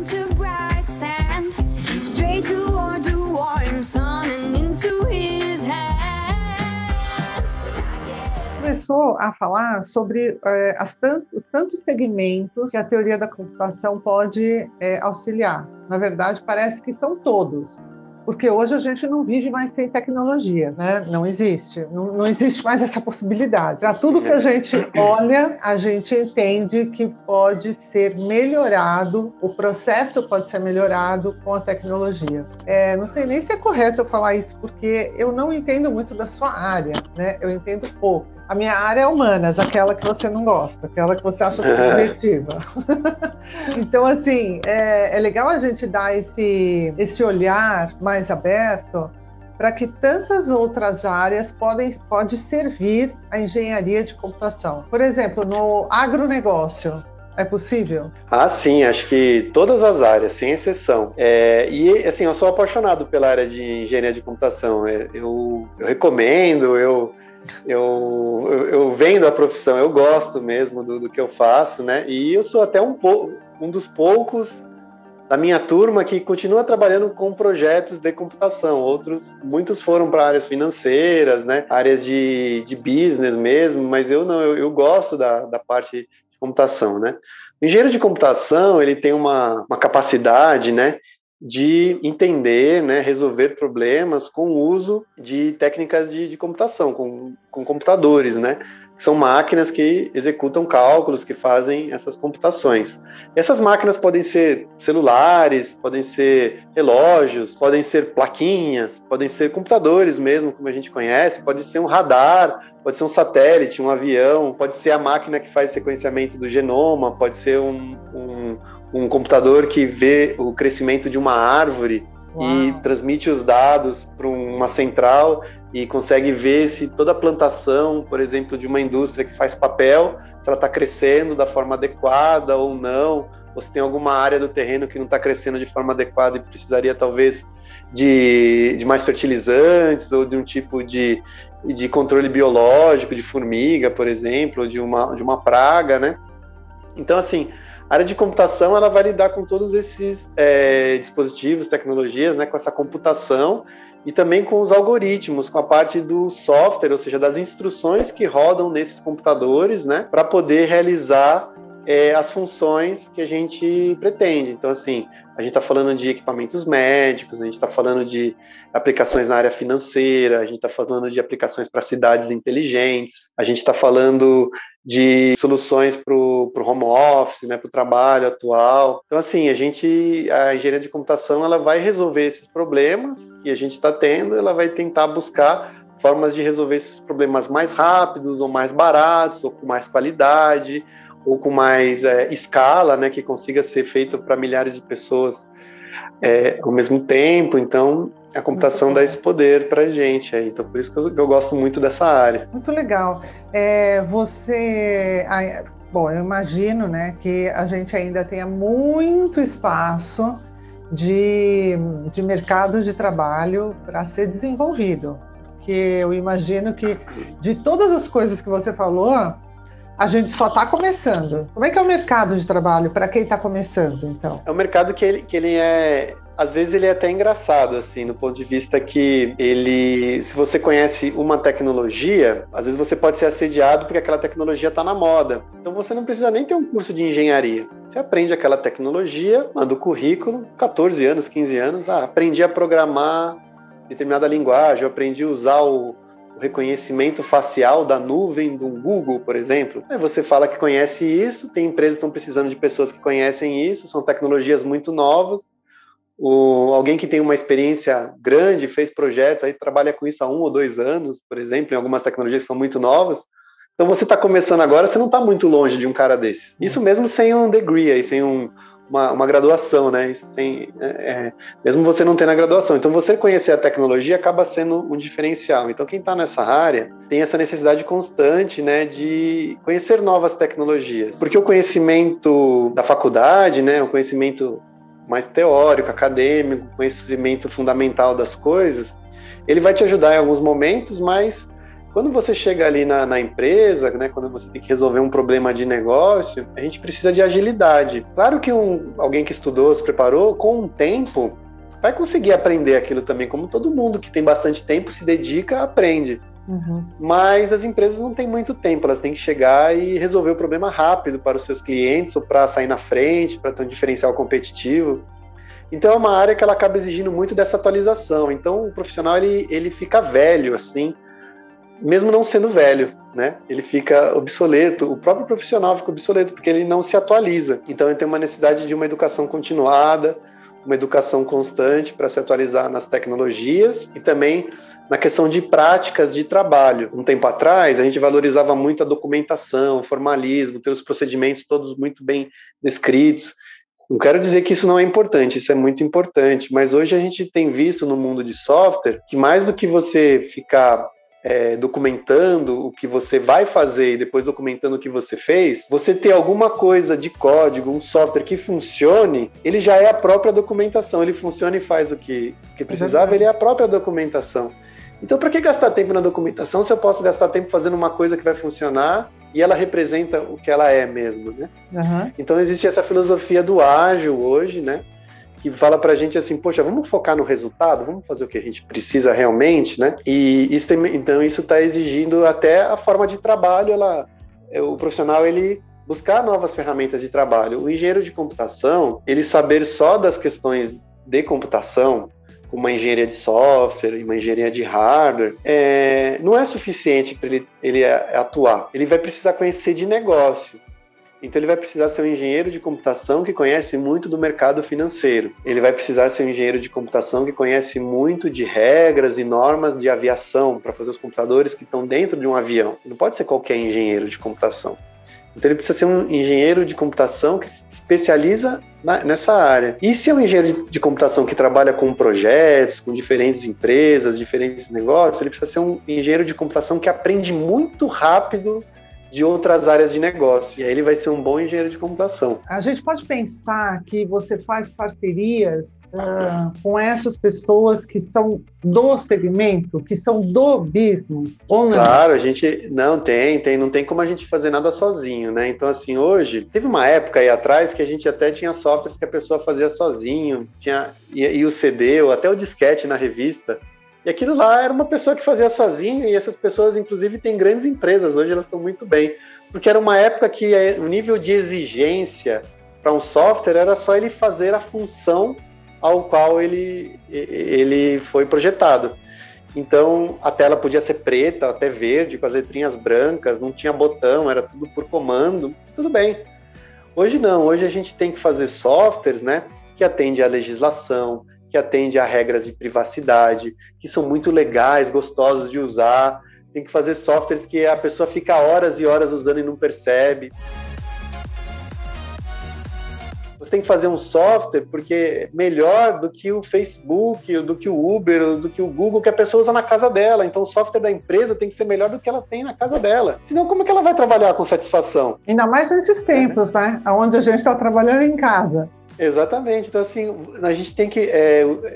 to bright sand, straight toward the warm sun and into his hands. Começou a falar sobre os tantos segmentos que a teoria da computação pode auxiliar. Na verdade, parece que são todos, porque hoje a gente não vive mais sem tecnologia, né? Não existe mais essa possibilidade. Para tudo que a gente olha, a gente entende que pode ser melhorado, o processo pode ser melhorado com a tecnologia. Não sei nem se é correto eu falar isso, porque eu não entendo muito da sua área, né? Eu entendo pouco. A minha área é humanas, aquela que você não gosta, aquela que você acha subjetiva. Então, assim, é legal a gente dar esse olhar mais aberto para que tantas outras áreas pode servir a engenharia de computação. Por exemplo, no agronegócio, é possível? Ah, sim, acho que todas as áreas, sem exceção. E, assim, eu sou apaixonado pela área de engenharia de computação. Eu recomendo, eu venho da profissão, eu gosto mesmo do que eu faço, né? E eu sou até um dos poucos da minha turma que continua trabalhando com projetos de computação. Muitos foram para áreas financeiras, né? Áreas de business mesmo, mas eu não, eu gosto da parte de computação, né? O engenheiro de computação, ele tem uma capacidade, né, de entender, né, resolver problemas com o uso de técnicas de computação, com computadores, né? São máquinas que executam cálculos, que fazem essas computações. Essas máquinas podem ser celulares, podem ser relógios, podem ser plaquinhas, podem ser computadores mesmo, como a gente conhece, pode ser um radar, pode ser um satélite, um avião, pode ser a máquina que faz sequenciamento do genoma, pode ser um computador que vê o crescimento de uma árvore. Uau. E transmite os dados para uma central e consegue ver se toda a plantação, por exemplo, de uma indústria que faz papel, se ela está crescendo da forma adequada ou não, ou se tem alguma área do terreno que não está crescendo de forma adequada e precisaria talvez de mais fertilizantes ou de um tipo de controle biológico, de formiga, por exemplo, ou de uma praga, né? Então, assim, a área de computação, ela vai lidar com todos esses dispositivos, tecnologias, né, com essa computação e também com os algoritmos, com a parte do software, ou seja, das instruções que rodam nesses computadores, né, para poder realizar as funções que a gente pretende. Então, assim, a gente está falando de equipamentos médicos, a gente está falando de aplicações na área financeira, a gente está falando de aplicações para cidades inteligentes, a gente está falando de soluções para o home office, né, para o trabalho atual. Então, assim, a engenharia de computação, ela vai resolver esses problemas que a gente está tendo, ela vai tentar buscar formas de resolver esses problemas mais rápidos, ou mais baratos, ou com mais qualidade, ou com mais escala, né, que consiga ser feito para milhares de pessoas ao mesmo tempo. Então, a computação dá esse poder para a gente. Então, por isso que eu gosto muito dessa área. Muito legal. Bom, eu imagino, né, que a gente ainda tenha muito espaço de mercado de trabalho para ser desenvolvido. Porque eu imagino que, de todas as coisas que você falou, a gente só está começando. Como é que é o mercado de trabalho para quem está começando, então? É um mercado que ele às vezes ele é até engraçado, assim, no ponto de vista que se você conhece uma tecnologia, às vezes você pode ser assediado porque aquela tecnologia está na moda. Então você não precisa nem ter um curso de engenharia. Você aprende aquela tecnologia, manda o currículo, 14 anos, 15 anos, aprendi a programar determinada linguagem, eu aprendi a usar o reconhecimento facial da nuvem do Google, por exemplo. Aí você fala que conhece isso, tem empresas que estão precisando de pessoas que conhecem isso, são tecnologias muito novas. Alguém que tem uma experiência grande, fez projetos, aí trabalha com isso há 1 ou 2 anos, por exemplo, em algumas tecnologias que são muito novas. Então você está começando agora, você não está muito longe de um cara desse. Isso mesmo sem um degree, aí, sem uma graduação, né? Mesmo você não tendo a graduação. Então, você conhecer a tecnologia acaba sendo um diferencial. Então, quem está nessa área tem essa necessidade constante, né, de conhecer novas tecnologias. Porque o conhecimento da faculdade, né, o conhecimento mais teórico, acadêmico, conhecimento fundamental das coisas, ele vai te ajudar em alguns momentos, mas Quando você chega ali na empresa, né, quando você tem que resolver um problema de negócio, a gente precisa de agilidade. Claro que alguém que estudou, se preparou, com o tempo, vai conseguir aprender aquilo também, como todo mundo que tem bastante tempo, se dedica, aprende. Uhum. Mas as empresas não têm muito tempo, elas têm que chegar e resolver o problema rápido para os seus clientes, ou para sair na frente, para ter um diferencial competitivo. Então é uma área que ela acaba exigindo muito dessa atualização. Então o profissional ele fica velho, assim, mesmo não sendo velho, né? Ele fica obsoleto, o próprio profissional fica obsoleto, porque ele não se atualiza. Então ele tem uma necessidade de uma educação continuada, uma educação constante para se atualizar nas tecnologias e também na questão de práticas de trabalho. Um tempo atrás, a gente valorizava muito a documentação, o formalismo, ter os procedimentos todos muito bem descritos. Não quero dizer que isso não é importante, isso é muito importante, mas hoje a gente tem visto no mundo de software que mais do que você ficar documentando o que você vai fazer e depois documentando o que você fez, você ter alguma coisa de código, um software que funcione, ele já é a própria documentação, ele funciona e faz o que precisava, ele é a própria documentação. Então, para que gastar tempo na documentação se eu posso gastar tempo fazendo uma coisa que vai funcionar e ela representa o que ela é mesmo, né? Uhum. Então, existe essa filosofia do ágil hoje, né? Que fala pra gente assim, poxa, vamos focar no resultado, vamos fazer o que a gente precisa realmente, né? E então isso está exigindo até a forma de trabalho, o profissional, ele buscar novas ferramentas de trabalho. O engenheiro de computação, ele saber só das questões de computação, uma engenharia de software, uma engenharia de hardware, não é suficiente para ele atuar. Ele vai precisar conhecer de negócio. Então ele vai precisar ser um engenheiro de computação que conhece muito do mercado financeiro. Ele vai precisar ser um engenheiro de computação que conhece muito de regras e normas de aviação para fazer os computadores que estão dentro de um avião. Não pode ser qualquer engenheiro de computação. Então ele precisa ser um engenheiro de computação que se especializa nessa área. E se é um engenheiro de computação que trabalha com projetos, com diferentes empresas, diferentes negócios, ele precisa ser um engenheiro de computação que aprende muito rápido de outras áreas de negócio. E aí ele vai ser um bom engenheiro de computação. A gente pode pensar que você faz parcerias com essas pessoas que são do segmento, que são do business, ou não? Claro, a gente não tem como a gente fazer nada sozinho, né? Então, assim, hoje, teve uma época aí atrás que a gente até tinha softwares que a pessoa fazia sozinho, e o CD, ou até o disquete na revista. E aquilo lá era uma pessoa que fazia sozinho, e essas pessoas, inclusive, têm grandes empresas, hoje elas estão muito bem. Porque era uma época que o nível de exigência para um software era só ele fazer a função ao qual ele foi projetado. Então, a tela podia ser preta, até verde, com as letrinhas brancas, não tinha botão, era tudo por comando, tudo bem. Hoje não, hoje a gente tem que fazer softwares, né, que atendem à legislação, que atende a regras de privacidade, que são muito legais, gostosos de usar. Tem que fazer softwares que a pessoa fica horas e horas usando e não percebe. Você tem que fazer um software porque é melhor do que o Facebook, do que o Uber, do que o Google, que a pessoa usa na casa dela. Então o software da empresa tem que ser melhor do que ela tem na casa dela. Senão, como é que ela vai trabalhar com satisfação? Ainda mais nesses tempos, né? Onde a gente está trabalhando em casa. Exatamente, então assim, a gente tem que,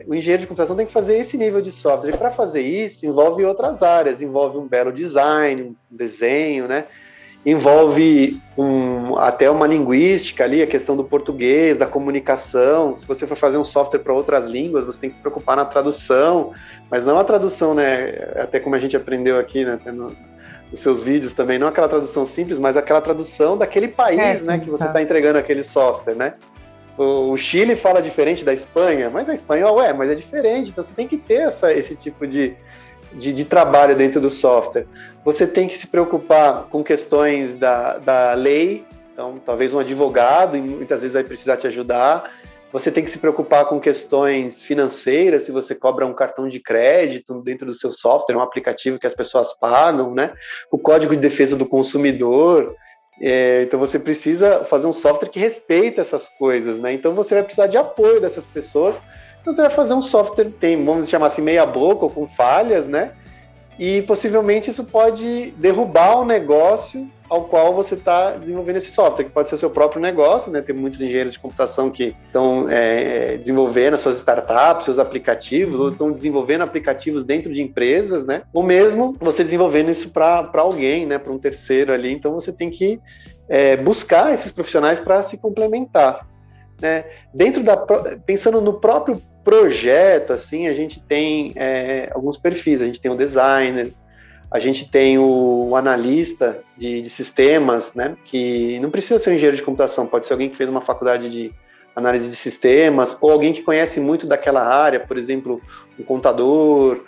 o engenheiro de computação tem que fazer esse nível de software, e para fazer isso envolve outras áreas, envolve um belo design, um desenho, né, envolve até uma linguística ali, a questão do português, da comunicação. Se você for fazer um software para outras línguas, você tem que se preocupar na tradução, mas não a tradução, né, até como a gente aprendeu aqui, né, nos seus vídeos também, não aquela tradução simples, mas aquela tradução daquele país, né, que você está entregando aquele software, né. O Chile fala diferente da Espanha, mas a espanhol mas é diferente, então você tem que ter esse tipo de trabalho dentro do software. Você tem que se preocupar com questões da lei, então talvez um advogado muitas vezes vai precisar te ajudar. Você tem que se preocupar com questões financeiras, se você cobra um cartão de crédito dentro do seu software, um aplicativo que as pessoas pagam, né? O código de defesa do consumidor. Então você precisa fazer um software que respeita essas coisas, né? Então você vai precisar de apoio dessas pessoas. Então você vai fazer um software, vamos chamar assim, meia boca ou com falhas, né? e possivelmente isso pode derrubar o negócio ao qual você está desenvolvendo esse software, que pode ser o seu próprio negócio, né? Tem muitos engenheiros de computação que estão desenvolvendo as suas startups, seus aplicativos, ou estão desenvolvendo aplicativos dentro de empresas, né? Ou mesmo você desenvolvendo isso para alguém, né? Para um terceiro ali. Então você tem que buscar esses profissionais para se complementar, né? Pensando no próprio projeto, assim, a gente tem alguns perfis. A gente tem o designer, a gente tem o analista de sistemas, né, que não precisa ser um engenheiro de computação, pode ser alguém que fez uma faculdade de análise de sistemas, ou alguém que conhece muito daquela área, por exemplo, um contador,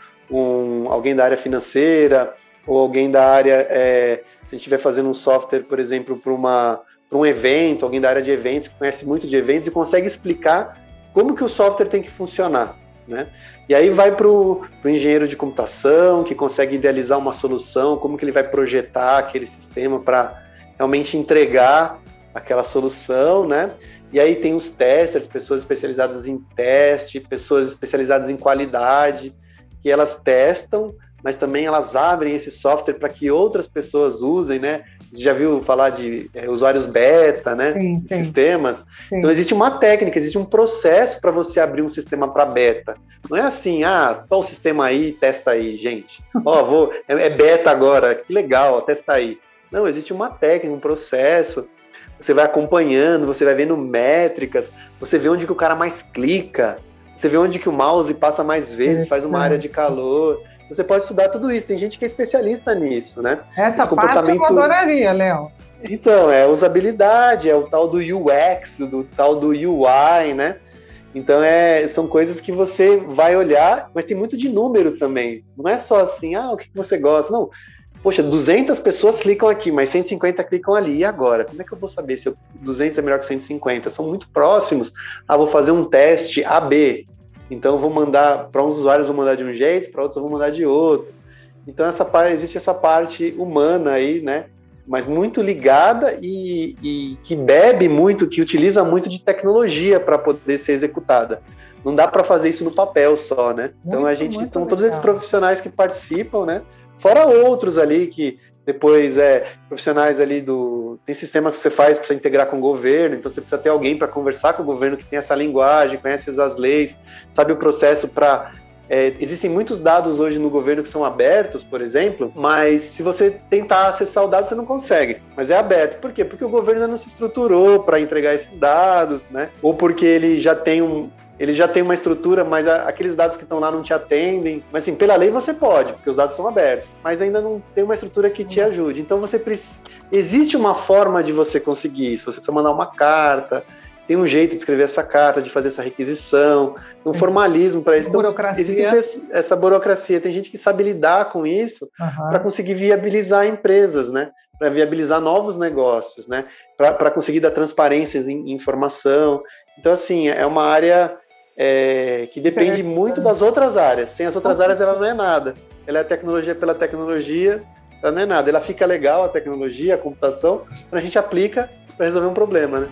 alguém da área financeira, ou alguém da área, se a gente estiver fazendo um software, por exemplo, para um evento, alguém da área de eventos, que conhece muito de eventos e consegue explicar como que o software tem que funcionar, né? E aí vai para o engenheiro de computação, que consegue idealizar uma solução, como que ele vai projetar aquele sistema para realmente entregar aquela solução, né? E aí tem os testers, pessoas especializadas em teste, pessoas especializadas em qualidade, que elas testam, mas também elas abrem esse software para que outras pessoas usem, né? Você já viu falar de usuários beta, né? Sim. Sistemas. Sim. Então existe uma técnica, existe um processo para você abrir um sistema para beta. Não é assim, tá o sistema aí, testa aí, gente. É beta agora, que legal, testa aí. Não, existe uma técnica, um processo. Você vai acompanhando, você vai vendo métricas, você vê onde que o cara mais clica, você vê onde que o mouse passa mais vezes, faz uma área de calor. Você pode estudar tudo isso, tem gente que é especialista nisso, né? Essa parte eu adoraria, Léo. Então, usabilidade, o tal do UX, do tal do UI, né? Então, são coisas que você vai olhar, mas tem muito de número também. Não é só assim, o que você gosta? Não, poxa, 200 pessoas clicam aqui, mas 150 clicam ali. E agora? Como é que eu vou saber se 200 é melhor que 150? São muito próximos. Vou fazer um teste AB. Então, eu vou mandar para uns usuários, vou mandar de um jeito, para outros eu vou mandar de outro. Então, existe essa parte humana aí, né? Mas muito ligada e que bebe muito, que utiliza muito de tecnologia para poder ser executada. Não dá para fazer isso no papel só, né? Então, então todos esses profissionais que participam, né? Fora outros ali que depois profissionais ali tem sistemas que você faz para integrar com o governo, então você precisa ter alguém para conversar com o governo que tem essa linguagem, conhece as leis, sabe o processo para... existem muitos dados hoje no governo que são abertos, por exemplo, mas se você tentar acessar o dado, você não consegue. Mas é aberto. Por quê? Porque o governo ainda não se estruturou para entregar esses dados, né? Ou porque ele já tem uma estrutura, mas aqueles dados que estão lá não te atendem. Mas, assim, pela lei você pode, porque os dados são abertos, mas ainda não tem uma estrutura que te ajude. Então, existe uma forma de você conseguir isso. Você precisa mandar uma carta, tem um jeito de escrever essa carta, de fazer essa requisição, um formalismo para isso. Então, existe essa burocracia. Tem gente que sabe lidar com isso para conseguir viabilizar empresas, né? Para viabilizar novos negócios, né? Para conseguir dar transparência em informação. Então, assim, é uma área que depende muito das outras áreas. Sem as outras áreas, ela não é nada. Ela é tecnologia pela tecnologia, ela não é nada. Ela fica legal, a tecnologia, a computação, quando a gente aplica para resolver um problema, né?